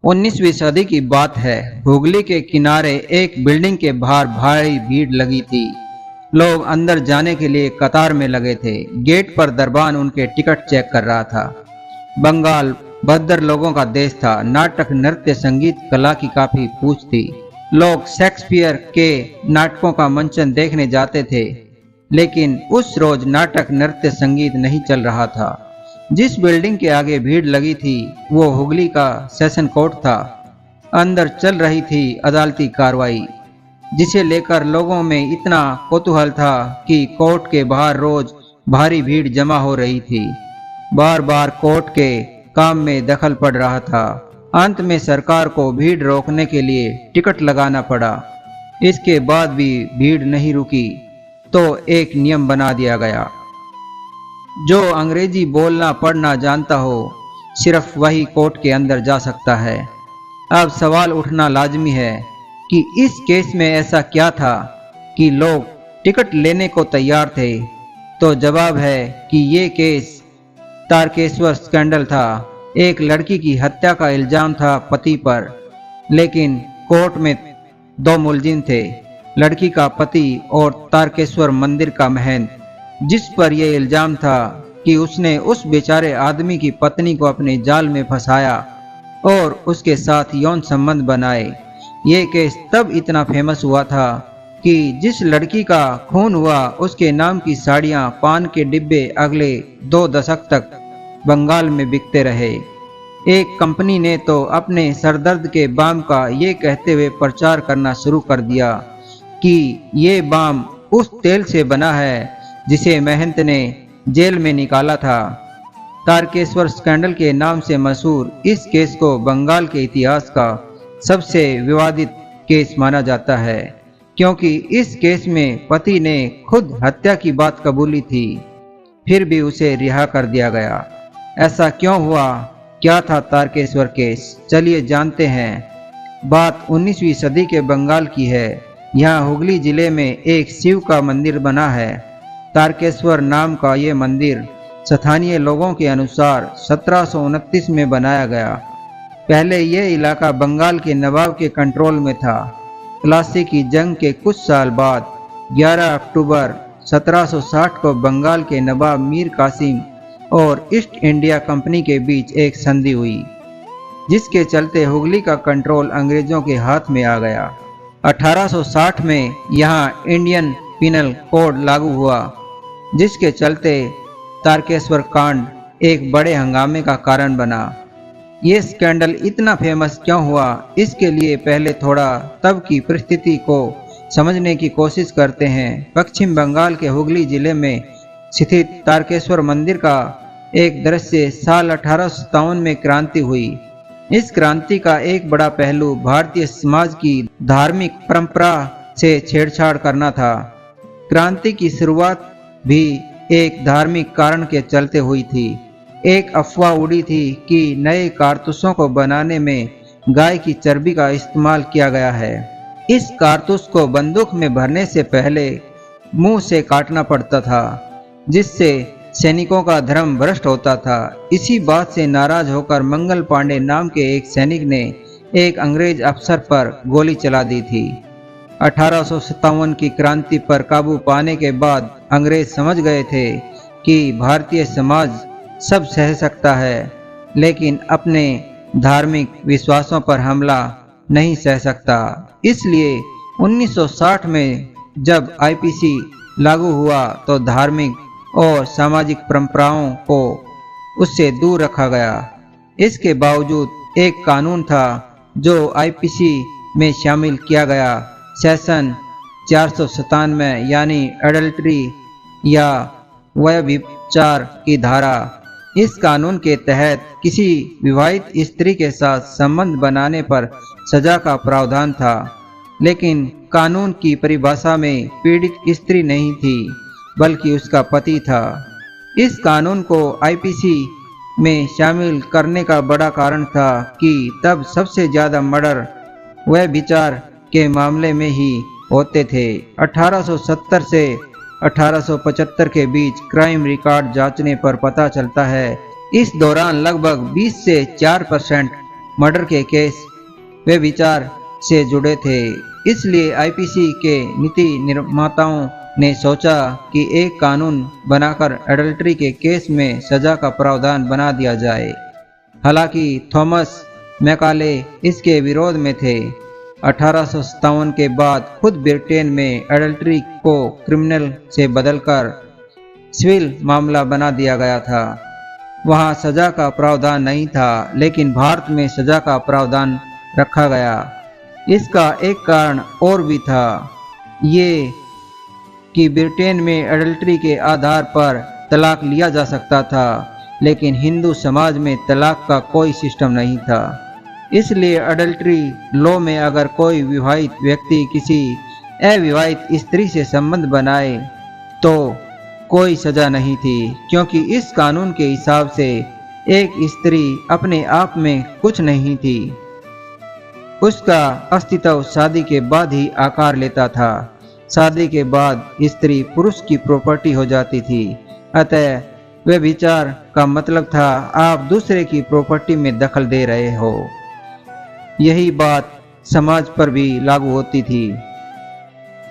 19वीं सदी की बात है। हुगली के किनारे एक बिल्डिंग के बाहर भारी भीड़ लगी थी। लोग अंदर जाने के लिए कतार में लगे थे। गेट पर दरबान उनके टिकट चेक कर रहा था। बंगाल भद्र लोगों का देश था। नाटक, नृत्य, संगीत, कला की काफी पूछ थी। लोग शेक्सपियर के नाटकों का मंचन देखने जाते थे, लेकिन उस रोज नाटक, नृत्य, संगीत नहीं चल रहा था। जिस बिल्डिंग के आगे भीड़ लगी थी वो हुगली का सेशन कोर्ट था। अंदर चल रही थी अदालती कार्रवाई, जिसे लेकर लोगों में इतना कौतूहल था कि कोर्ट के बाहर रोज भारी भीड़ जमा हो रही थी। बार बार कोर्ट के काम में दखल पड़ रहा था। अंत में सरकार को भीड़ रोकने के लिए टिकट लगाना पड़ा। इसके बाद भी भीड़ नहीं रुकी तो एक नियम बना दिया गया। जो अंग्रेजी बोलना पढ़ना जानता हो, सिर्फ वही कोर्ट के अंदर जा सकता है। अब सवाल उठना लाजमी है कि इस केस में ऐसा क्या था कि लोग टिकट लेने को तैयार थे। तो जवाब है कि ये केस तारकेश्वर स्कैंडल था। एक लड़की की हत्या का इल्जाम था पति पर, लेकिन कोर्ट में दो मुलजिम थे, लड़की का पति और तारकेश्वर मंदिर का महंत, जिस पर यह इल्जाम था कि उसने उस बेचारे आदमी की पत्नी को अपने जाल में फंसाया और उसके साथ यौन संबंध बनाए। ये केस तब इतना फेमस हुआ था कि जिस लड़की का खून हुआ उसके नाम की साड़ियां, पान के डिब्बे अगले 2 दशक तक बंगाल में बिकते रहे। एक कंपनी ने तो अपने सरदर्द के बाम का ये कहते हुए प्रचार करना शुरू कर दिया कि ये बाम उस तेल से बना है जिसे महंत ने जेल में निकाला था। तारकेश्वर स्कैंडल के नाम से मशहूर इस केस को बंगाल के इतिहास का सबसे विवादित केस माना जाता है, क्योंकि इस केस में पति ने खुद हत्या की बात कबूली थी, फिर भी उसे रिहा कर दिया गया। ऐसा क्यों हुआ? क्या था तारकेश्वर केस? चलिए जानते हैं। बात 19वीं सदी के बंगाल की है। यहाँ हुगली जिले में एक शिव का मंदिर बना है। तारकेश्वर नाम का ये मंदिर स्थानीय लोगों के अनुसार 1729 में बनाया गया। पहले यह इलाका बंगाल के नवाब के कंट्रोल में था। प्लासी की जंग के कुछ साल बाद 11 अक्टूबर 1760 को बंगाल के नवाब मीर कासिम और ईस्ट इंडिया कंपनी के बीच एक संधि हुई, जिसके चलते हुगली का कंट्रोल अंग्रेजों के हाथ में आ गया। 1860 में यहाँ इंडियन पिनल कोड लागू हुआ, जिसके चलते तारकेश्वर कांड एक बड़े हंगामे का कारण बना। ये स्कैंडल इतना फेमस क्यों हुआ, इसके लिए पहले थोड़ा तब की परिस्थिति को समझने की कोशिश करते हैं। पश्चिम बंगाल के हुगली जिले में स्थित तारकेश्वर मंदिर का एक दृश्य साल 1857 में क्रांति हुई। इस क्रांति का एक बड़ा पहलू भारतीय समाज की धार्मिक परंपरा से छेड़छाड़ करना था। क्रांति की शुरुआत भी एक धार्मिक कारण के चलते हुई थी। एक अफवाह उड़ी थी कि नए कारतूसों को बनाने में गाय की चर्बी का इस्तेमाल किया गया है। इस कारतूस को बंदूक में भरने से पहले मुंह से काटना पड़ता था, जिससे सैनिकों का धर्म भ्रष्ट होता था। इसी बात से नाराज होकर मंगल पांडे नाम के एक सैनिक ने एक अंग्रेज अफसर पर गोली चला दी थी। 1857 की क्रांति पर काबू पाने के बाद अंग्रेज समझ गए थे कि भारतीय समाज सब सह सकता है, लेकिन अपने धार्मिक विश्वासों पर हमला नहीं सह सकता। इसलिए 1960 में जब आईपीसी लागू हुआ तो धार्मिक और सामाजिक परंपराओं को उससे दूर रखा गया। इसके बावजूद एक कानून था जो आईपीसी में शामिल किया गया, सेक्शन 497 यानी एडल्ट्री या व्यभिचार की धारा। इस कानून के तहत किसी विवाहित स्त्री के साथ संबंध बनाने पर सजा का प्रावधान था, लेकिन कानून की परिभाषा में पीड़ित स्त्री नहीं थी, बल्कि उसका पति था। इस कानून को आईपीसी में शामिल करने का बड़ा कारण था कि तब सबसे ज्यादा मर्डर व्यभिचार के मामले में ही होते थे। 1870 से 1875 के बीच क्राइम रिकॉर्ड जांचने पर पता चलता है इस दौरान लगभग 20 से 4% मर्डर के केस वे विचार से जुड़े थे। इसलिए आईपीसी के नीति निर्माताओं ने सोचा कि एक कानून बनाकर एडल्ट्री के केस में सजा का प्रावधान बना दिया जाए। हालांकि थॉमस मैकाले इसके विरोध में थे। 1857 के बाद खुद ब्रिटेन में एडल्ट्री को क्रिमिनल से बदलकर सिविल मामला बना दिया गया था। वहाँ सजा का प्रावधान नहीं था, लेकिन भारत में सजा का प्रावधान रखा गया। इसका एक कारण और भी था, ये कि ब्रिटेन में एडल्ट्री के आधार पर तलाक लिया जा सकता था, लेकिन हिंदू समाज में तलाक का कोई सिस्टम नहीं था। इसलिए एडल्ट्री लॉ में अगर कोई विवाहित व्यक्ति किसी अविवाहित स्त्री से संबंध बनाए तो कोई सजा नहीं थी, क्योंकि इस कानून के हिसाब से एक स्त्री अपने आप में कुछ नहीं थी। उसका अस्तित्व शादी के बाद ही आकार लेता था। शादी के बाद स्त्री पुरुष की प्रॉपर्टी हो जाती थी। अतः वे विचार का मतलब था आप दूसरे की प्रॉपर्टी में दखल दे रहे हो। यही बात समाज पर भी लागू होती थी।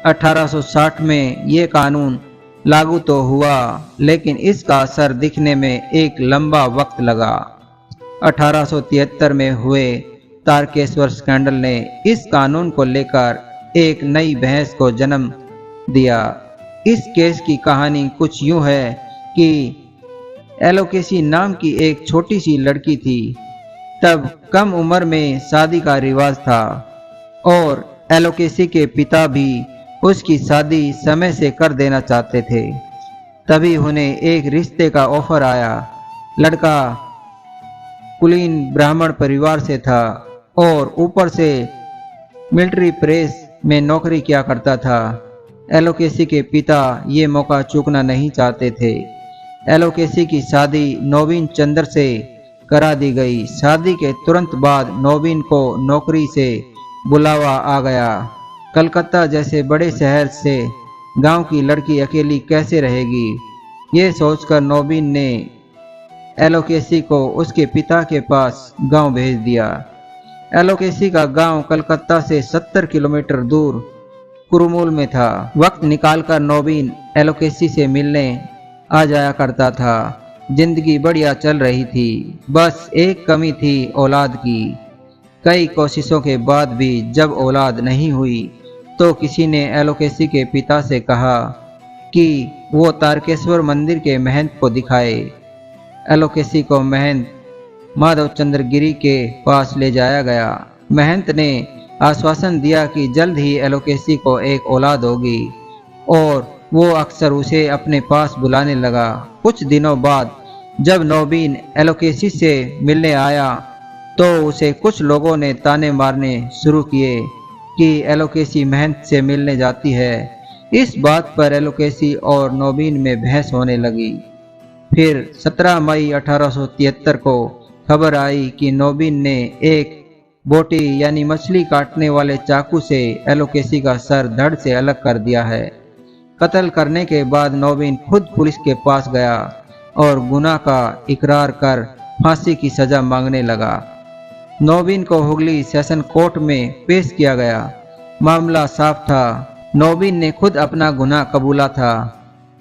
1860 में ये कानून लागू तो हुआ, लेकिन इसका असर दिखने में एक लंबा वक्त लगा। 1873 में हुए तारकेश्वर स्कैंडल ने इस कानून को लेकर एक नई बहस को जन्म दिया। इस केस की कहानी कुछ यूं है कि एलोकेसी नाम की एक छोटी सी लड़की थी। तब कम उम्र में शादी का रिवाज था और एलोकेसी के पिता भी उसकी शादी समय से कर देना चाहते थे। तभी उन्हें एक रिश्ते का ऑफर आया। लड़का कुलीन ब्राह्मण परिवार से था और ऊपर से मिलिट्री प्रेस में नौकरी किया करता था। एलोकेसी के पिता ये मौका चूकना नहीं चाहते थे। एलोकेसी की शादी नवीन चंद्र से करा दी गई। शादी के तुरंत बाद नवीन को नौकरी से बुलावा आ गया। कलकत्ता जैसे बड़े शहर से गांव की लड़की अकेली कैसे रहेगी, ये सोचकर नवीन ने एलोकेसी को उसके पिता के पास गांव भेज दिया। एलोकेसी का गांव कलकत्ता से 70 किलोमीटर दूर कुरुमुल में था। वक्त निकालकर नवीन एलोकेसी से मिलने आ जाया करता था। जिंदगी बढ़िया चल रही थी, बस एक कमी थी औलाद की। कई कोशिशों के बाद भी जब औलाद नहीं हुई तो किसी ने एलोकेसी के पिता से कहा कि वो तारकेश्वर मंदिर के महंत को दिखाए। एलोकेसी को महंत माधवचंद्र गिरी के पास ले जाया गया। महंत ने आश्वासन दिया कि जल्द ही एलोकेसी को एक औलाद होगी और वो अक्सर उसे अपने पास बुलाने लगा। कुछ दिनों बाद जब नवीन एलोकेसी से मिलने आया तो उसे कुछ लोगों ने ताने मारने शुरू किए कि एलोकेसी महंत से मिलने जाती है। इस बात पर एलोकेसी और नवीन में बहस होने लगी। फिर 17 मई 1873 को खबर आई कि नवीन ने एक बोटी यानी मछली काटने वाले चाकू से एलोकेसी का सर धड़ से अलग कर दिया है। कत्ल करने के बाद नवीन खुद पुलिस के पास गया और गुनाह का इकरार कर फांसी की सजा मांगने लगा। नवीन को हुगली सेशन कोर्ट में पेश किया गया। मामला साफ था, नवीन ने खुद अपना गुनाह कबूला था।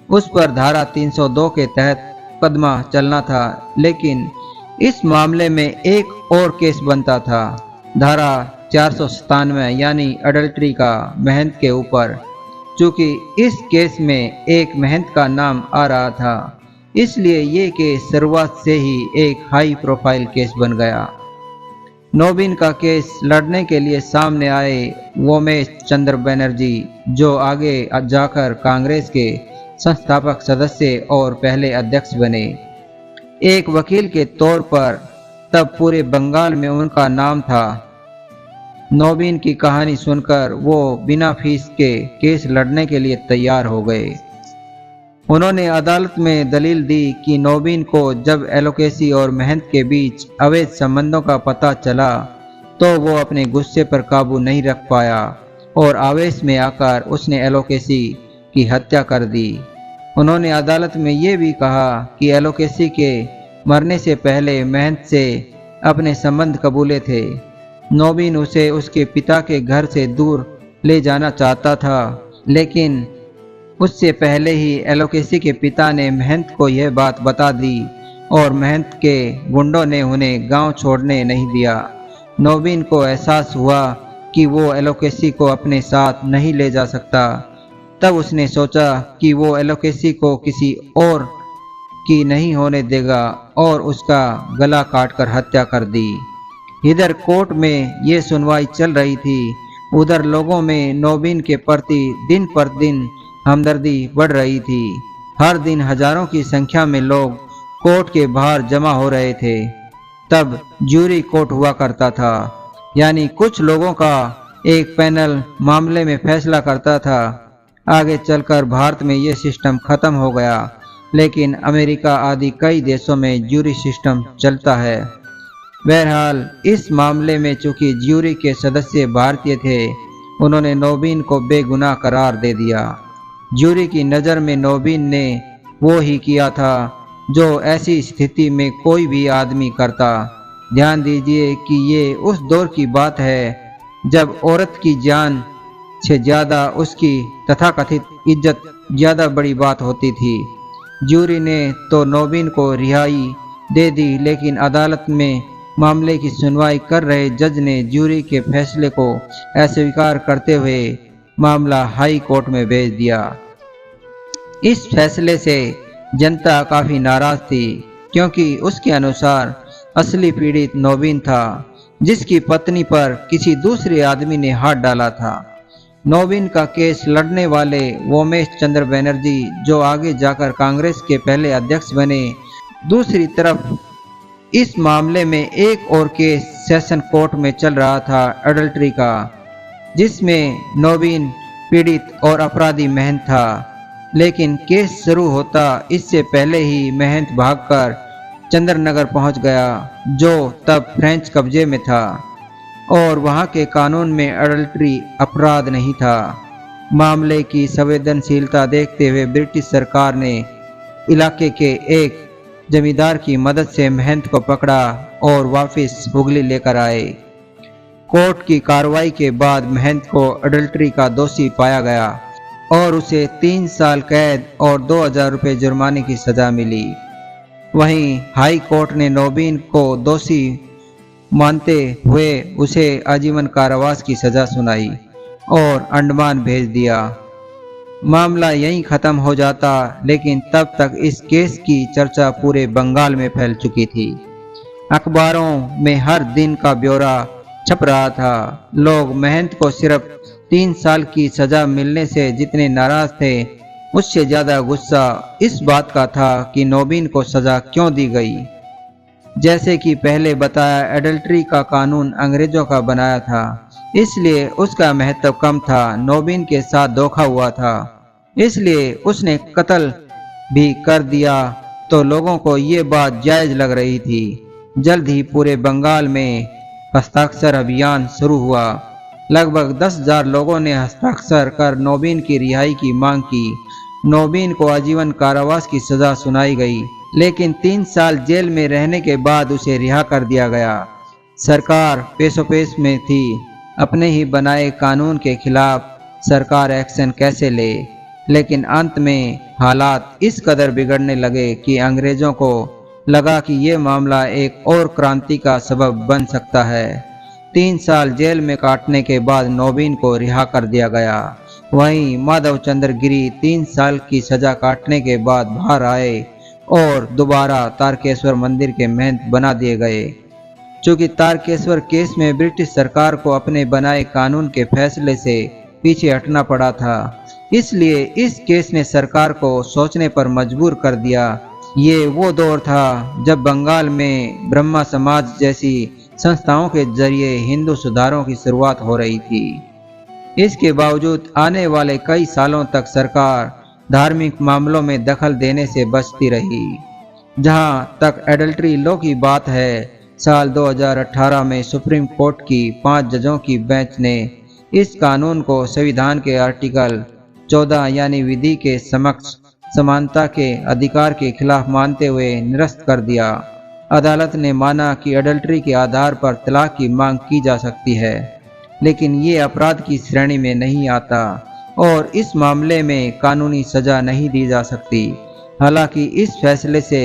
उस पर धारा 302 के तहत मुकदमा चलना था, लेकिन इस मामले में एक और केस बनता था, धारा 497 यानी अडल्ट्री का महंत के ऊपर। चूंकि इस केस में एक महंत का नाम आ रहा था, इसलिए ये केस शुरुआत से ही एक हाई प्रोफाइल केस बन गया। नवीन का केस लड़ने के लिए सामने आए वोमेश चंद्र बनर्जी, जो आगे जाकर कांग्रेस के संस्थापक सदस्य और पहले अध्यक्ष बने। एक वकील के तौर पर तब पूरे बंगाल में उनका नाम था। नवीन की कहानी सुनकर वो बिना फीस के केस लड़ने के लिए तैयार हो गए। उन्होंने अदालत में दलील दी कि नवीन को जब एलोकेसी और महंत के बीच अवैध संबंधों का पता चला तो वो अपने गुस्से पर काबू नहीं रख पाया और आवेश में आकर उसने एलोकेसी की हत्या कर दी। उन्होंने अदालत में ये भी कहा कि एलोकेसी के मरने से पहले महंत से अपने संबंध कबूले थे। नोबिन उसे उसके पिता के घर से दूर ले जाना चाहता था, लेकिन उससे पहले ही एलोकेसी के पिता ने महंत को यह बात बता दी और महंत के गुंडों ने उन्हें गांव छोड़ने नहीं दिया। नोबिन को एहसास हुआ कि वो एलोकेसी को अपने साथ नहीं ले जा सकता। तब उसने सोचा कि वो एलोकेसी को किसी और की नहीं होने देगा और उसका गला काटकर हत्या कर दी। इधर कोर्ट में ये सुनवाई चल रही थी, उधर लोगों में नोबिन के प्रति दिन पर दिन हमदर्दी बढ़ रही थी। हर दिन हजारों की संख्या में लोग कोर्ट के बाहर जमा हो रहे थे। तब ज्यूरी कोर्ट हुआ करता था, यानी कुछ लोगों का एक पैनल मामले में फैसला करता था। आगे चलकर भारत में यह सिस्टम खत्म हो गया, लेकिन अमेरिका आदि कई देशों में ज्यूरी सिस्टम चलता है। बहरहाल इस मामले में चूंकि ज्यूरी के सदस्य भारतीय थे, उन्होंने नोबिन को बेगुनाह करार दे दिया। ज्यूरी की नज़र में नोबिन ने वो ही किया था जो ऐसी स्थिति में कोई भी आदमी करता। ध्यान दीजिए कि ये उस दौर की बात है जब औरत की जान से ज़्यादा उसकी तथाकथित इज्जत ज़्यादा बड़ी बात होती थी। ज्यूरी ने तो नोबिन को रिहाई दे दी, लेकिन अदालत में मामले की सुनवाई कर रहे जज ने ज्यूरी के फैसले को अस्वीकार करते हुए मामला हाई कोर्ट में भेज दिया। इस फैसले से जनता काफी नाराज थी, क्योंकि उसके अनुसार असली पीड़ित नोबिन था, जिसकी पत्नी पर किसी दूसरे आदमी ने हाथ डाला था। नोबिन का केस लड़ने वाले वोमेश चंद्र बनर्जी, जो आगे जाकर कांग्रेस के पहले अध्यक्ष बने, दूसरी तरफ इस मामले में एक और केस सेशन कोर्ट में चल रहा था, एडल्ट्री का, जिसमें नोबिन पीड़ित और अपराधी महंत था। लेकिन केस शुरू होता इससे पहले ही महंत भागकर चंद्रनगर पहुंच गया, जो तब फ्रेंच कब्जे में था और वहां के कानून में एडल्ट्री अपराध नहीं था। मामले की संवेदनशीलता देखते हुए ब्रिटिश सरकार ने इलाके के एक जमींदार की मदद से महंत को पकड़ा और वापस हुगली लेकर आए। कोर्ट की कार्रवाई के बाद महंत को एडल्ट्री का दोषी पाया गया और उसे 3 साल कैद और 2000 रुपये जुर्माने की सजा मिली। वहीं हाई कोर्ट ने नोबिन को दोषी मानते हुए उसे आजीवन कारावास की सजा सुनाई और अंडमान भेज दिया। मामला यहीं खत्म हो जाता, लेकिन तब तक इस केस की चर्चा पूरे बंगाल में फैल चुकी थी। अखबारों में हर दिन का ब्यौरा छप रहा था। लोग महंत को सिर्फ 3 साल की सजा मिलने से जितने नाराज थे, उससे ज्यादा गुस्सा इस बात का था कि नोबिन को सजा क्यों दी गई। जैसे कि पहले बताया, एडल्ट्री का कानून अंग्रेजों का बनाया था, इसलिए उसका महत्व कम था। नोबिन के साथ धोखा हुआ था, इसलिए उसने कत्ल भी कर दिया, तो लोगों को ये बात जायज लग रही थी। जल्द ही पूरे बंगाल में हस्ताक्षर अभियान शुरू हुआ। लगभग 10,000 लोगों ने हस्ताक्षर कर नोबिन की रिहाई की मांग की। नोबिन को आजीवन कारावास की सजा सुनाई गई, लेकिन 3 साल जेल में रहने के बाद उसे रिहा कर दिया गया। सरकार पेशोपेश में थी। अपने ही बनाए कानून के खिलाफ सरकार एक्शन कैसे ले, लेकिन अंत में हालात इस कदर बिगड़ने लगे कि अंग्रेजों को लगा कि ये मामला एक और क्रांति का सबब बन सकता है। 3 साल जेल में काटने के बाद नोबिन को रिहा कर दिया गया। वहीं माधव चंद्र गिरी 3 साल की सजा काटने के बाद बाहर आए और दोबारा तारकेश्वर मंदिर के महंत बना दिए गए। चूंकि तारकेश्वर केस में ब्रिटिश सरकार को अपने बनाए कानून के फैसले से पीछे हटना पड़ा था, इसलिए इस केस ने सरकार को सोचने पर मजबूर कर दिया। ये वो दौर था जब बंगाल में ब्रह्मा समाज जैसी संस्थाओं के जरिए हिंदू सुधारों की शुरुआत हो रही थी। इसके बावजूद आने वाले कई सालों तक सरकार धार्मिक मामलों में दखल देने से बचती रही। जहां तक एडल्ट्री लॉ की बात है, साल 2018 में सुप्रीम कोर्ट की 5 जजों की बेंच ने इस कानून को संविधान के आर्टिकल 14 यानी विधि के समक्ष समानता के अधिकार के खिलाफ मानते हुए निरस्त कर दिया। अदालत ने माना कि अडल्ट्री के आधार पर तलाक की मांग की जा सकती है, लेकिन ये अपराध की श्रेणी में नहीं आता और इस मामले में कानूनी सजा नहीं दी जा सकती। हालांकि इस फैसले से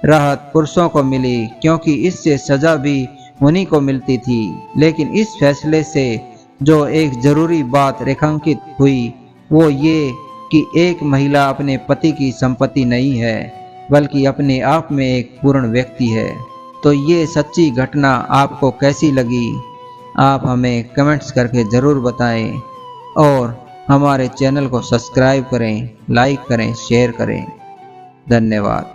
राहत पुरुषों को मिली, क्योंकि इससे सजा भी उन्हीं को मिलती थी। लेकिन इस फैसले से जो एक जरूरी बात रेखांकित हुई वो ये कि एक महिला अपने पति की संपत्ति नहीं है, बल्कि अपने आप में एक पूर्ण व्यक्ति है। तो ये सच्ची घटना आपको कैसी लगी, आप हमें कमेंट्स करके ज़रूर बताएं और हमारे चैनल को सब्सक्राइब करें, लाइक करें, शेयर करें। धन्यवाद।